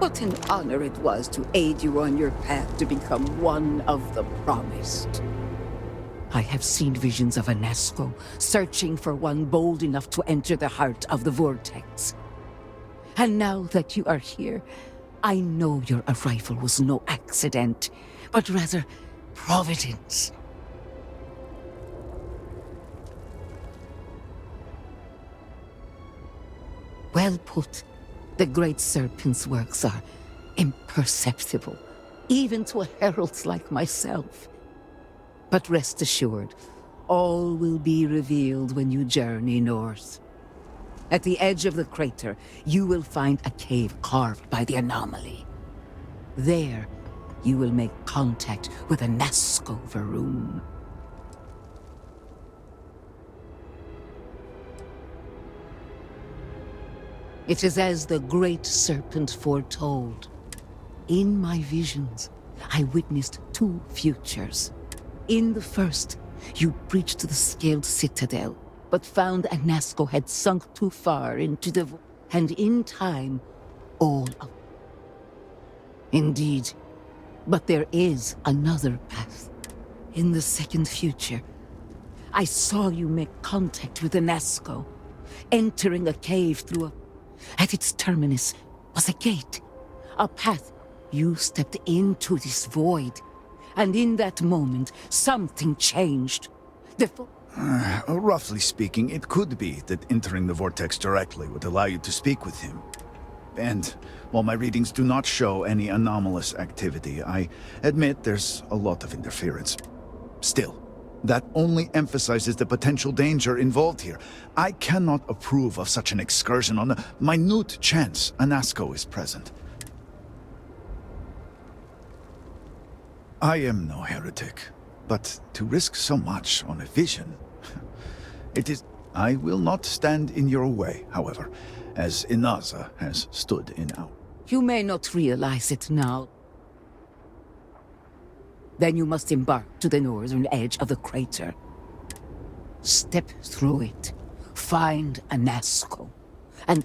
What an honor it was to aid you on your path to become one of the promised. I have seen visions of Anasco searching for one bold enough to enter the heart of the vortex. And now that you are here, I know your arrival was no accident, but rather providence. Well put. The Great Serpent's works are imperceptible, even to heralds like myself. But rest assured, all will be revealed when you journey north. At the edge of the crater, you will find a cave carved by the anomaly. There, you will make contact with a Nazco Varun. It is as the Great Serpent foretold. In my visions, I witnessed two futures. In the first, you breached the Scaled Citadel, but found Anasco had sunk too far into the and in time, all of... Indeed, but there is another path. In the second future, I saw you make contact with Anasco, entering a cave through a... At its terminus was a gate, a path. You stepped into this void, and in that moment, something changed. Roughly speaking, it could be that entering the vortex directly would allow you to speak with him. And while my readings do not show any anomalous activity, I admit there's a lot of interference. Still, that only emphasizes the potential danger involved here. I cannot approve of such an excursion on the minute chance Anasco is present. I am no heretic, but to risk so much on a vision... it is... I will not stand in your way, however, as Inaza has stood in our... You may not realize it now. Then you must embark to the northern edge of the crater. Step through it, find Anasco, and...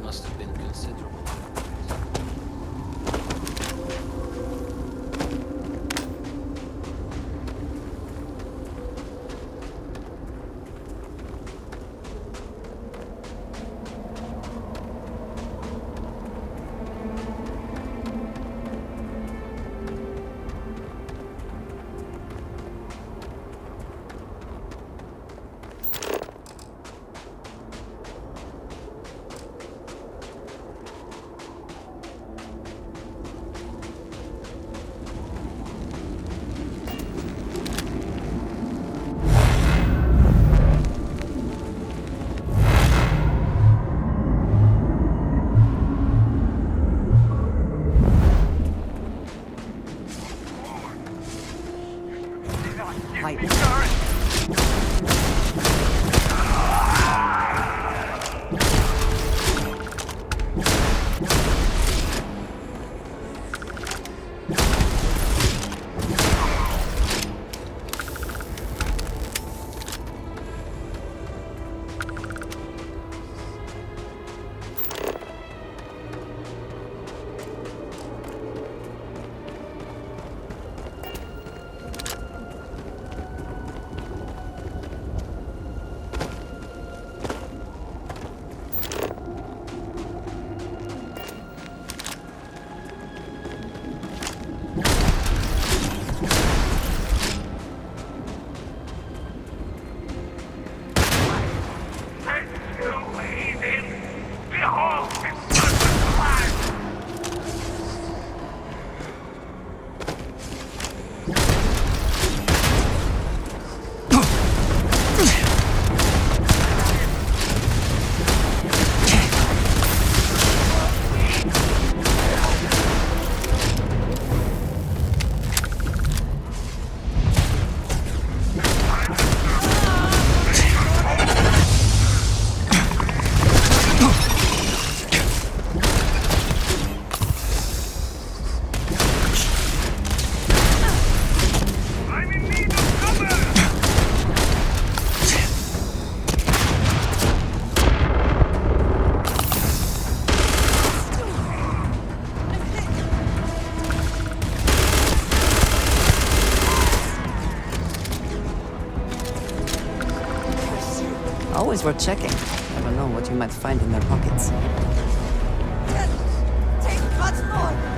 Must have been considerable. always worth checking. Never know what you might find in their pockets. Take what's more.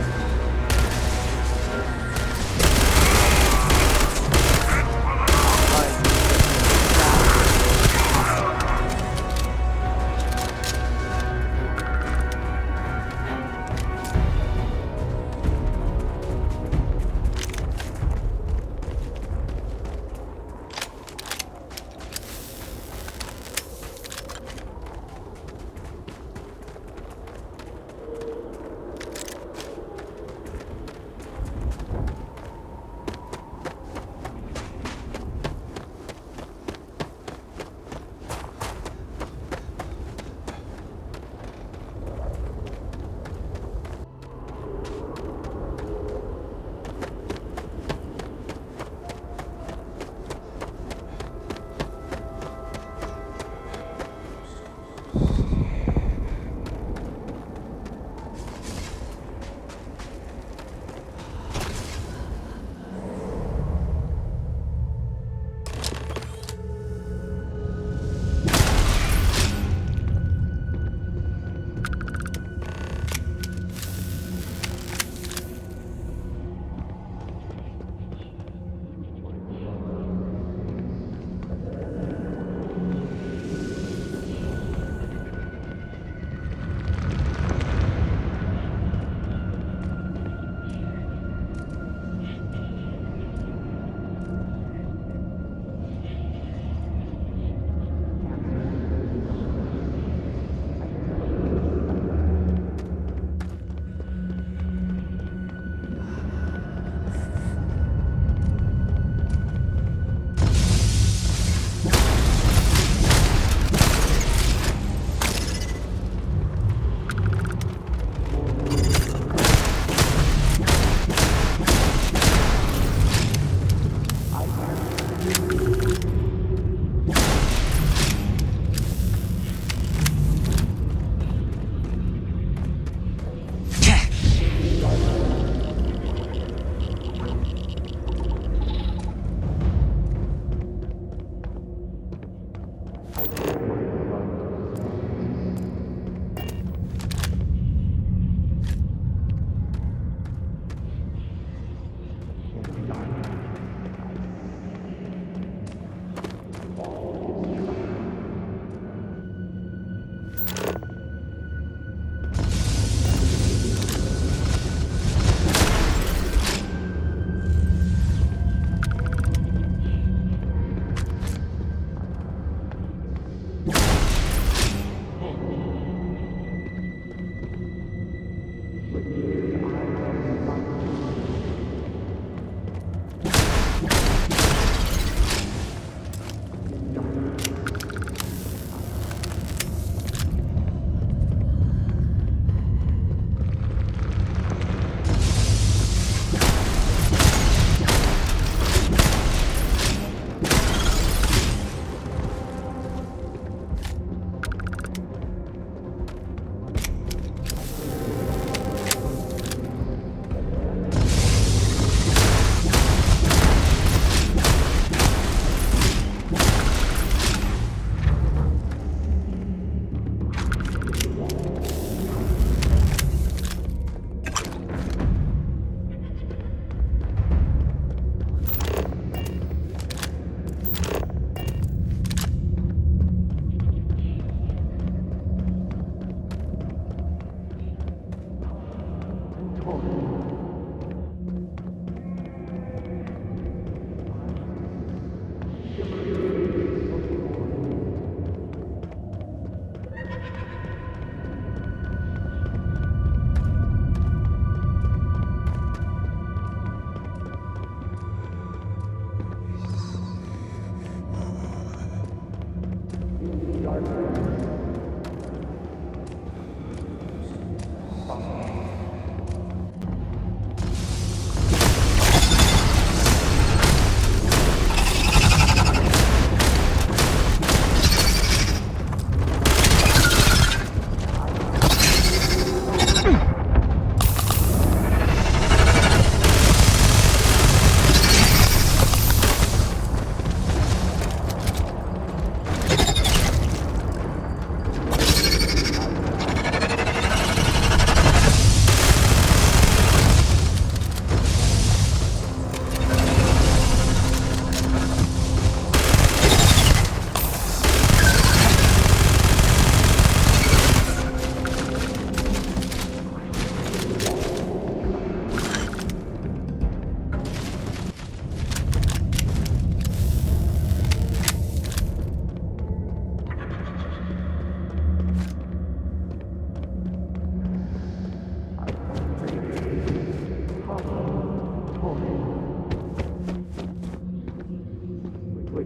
I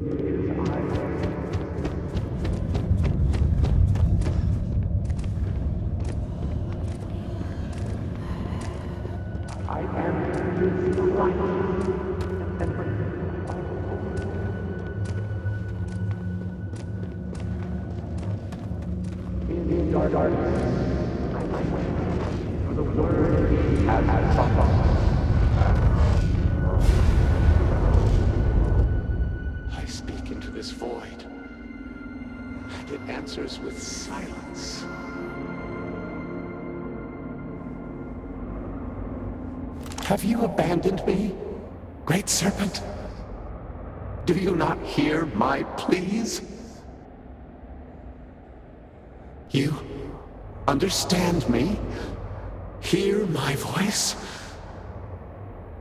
speak into this void, and it answers with silence. Have you abandoned me, Great Serpent? Do you not hear my pleas? You understand me? Hear my voice?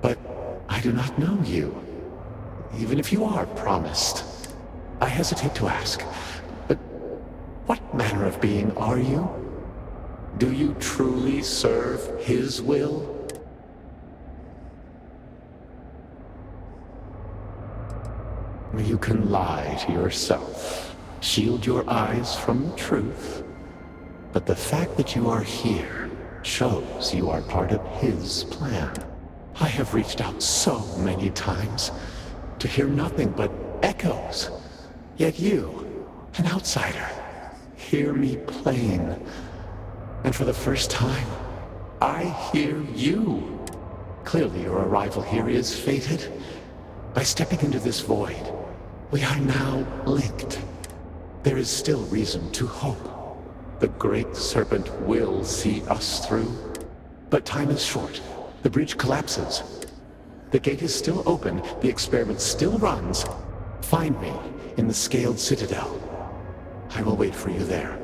But I do not know you, even if you are promised. I hesitate to ask, but what manner of being are you? Do you truly serve his will? You can lie to yourself, shield your eyes from the truth, but the fact that you are here shows you are part of his plan. I have reached out so many times to hear nothing but echoes, yet you, an outsider, hear me plain, and for the first time, I hear you. Clearly your arrival here is fated. By stepping into this void, we are now linked. There is still reason to hope. The Great Serpent will see us through. But time is short. The bridge collapses. The gate is still open. The experiment still runs. Find me in the Scaled Citadel. I will wait for you there.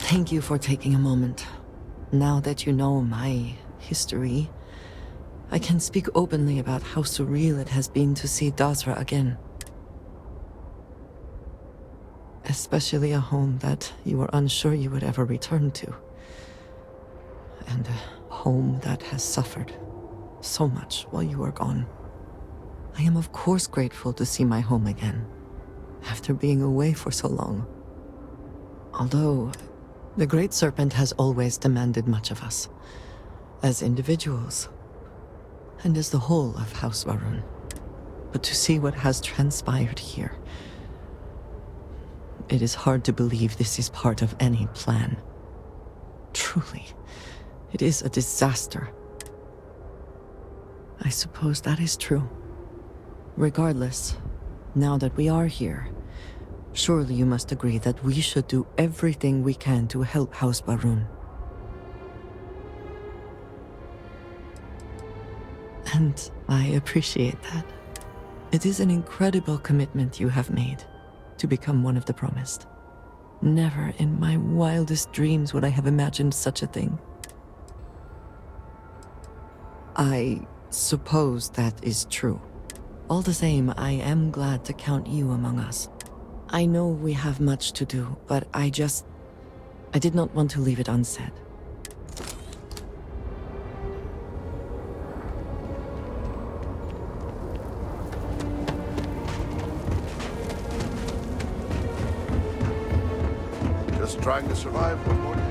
Thank you for taking a moment. Now that you know my history, I can speak openly about how surreal it has been to see Dasra again. Especially a home that you were unsure you would ever return to. And a home that has suffered so much while you were gone. I am of course grateful to see my home again, after being away for so long. Although, the Great Serpent has always demanded much of us, as individuals, and as the whole of House Varun. But to see what has transpired here, it is hard to believe this is part of any plan. Truly, it is a disaster. I suppose that is true. Regardless, now that we are here, surely you must agree that we should do everything we can to help House Varun. And I appreciate that. It is an incredible commitment you have made to become one of the promised. Never in my wildest dreams would I have imagined such a thing. I suppose that is true. All the same, I am glad to count you among us. I know we have much to do, but I did not want to leave it unsaid. Just trying to survive one more day.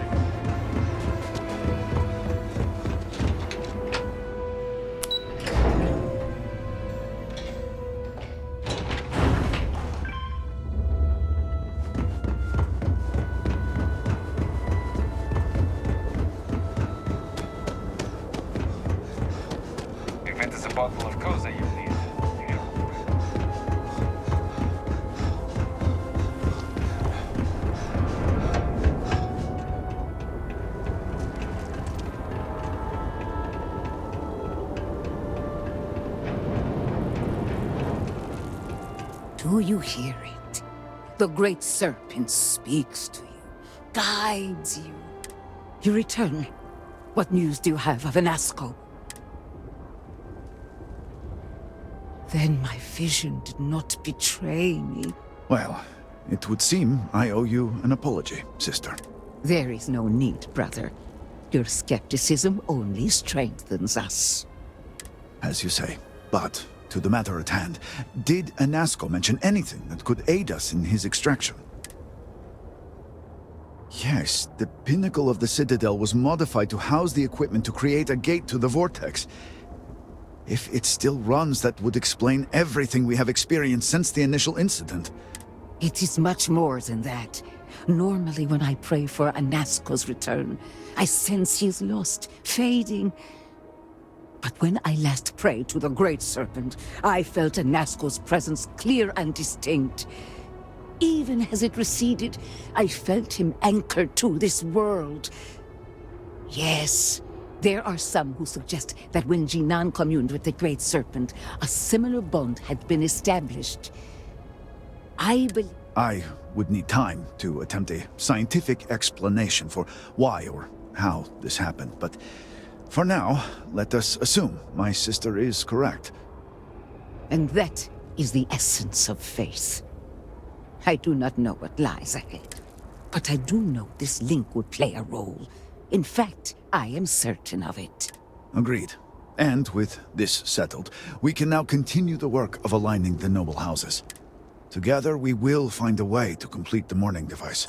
Pigment is a bottle of Koza you need. Do you hear it? The Great Serpent speaks to you, guides you. You return. What news do you have of Inaza? Then my vision did not betray me. Well, it would seem I owe you an apology, sister. There is no need, brother. Your skepticism only strengthens us. As you say. But, to the matter at hand, did Inaza mention anything that could aid us in his extraction? Yes, the pinnacle of the Citadel was modified to house the equipment to create a gate to the Vortex. If it still runs, that would explain everything we have experienced since the initial incident. It is much more than that. Normally when I pray for Inaza's return, I sense he is lost, fading. But when I last prayed to the Great Serpent, I felt Inaza's presence clear and distinct. Even as it receded, I felt him anchored to this world. Yes, there are some who suggest that when Jinan communed with the Great Serpent, a similar bond had been established. I would need time to attempt a scientific explanation for why or how this happened, but for now, let us assume my sister is correct. And that is the essence of faith. I do not know what lies ahead, but I do know this link would play a role. In fact, I am certain of it. Agreed. And with this settled, we can now continue the work of aligning the noble houses. Together, we will find a way to complete the mourning device.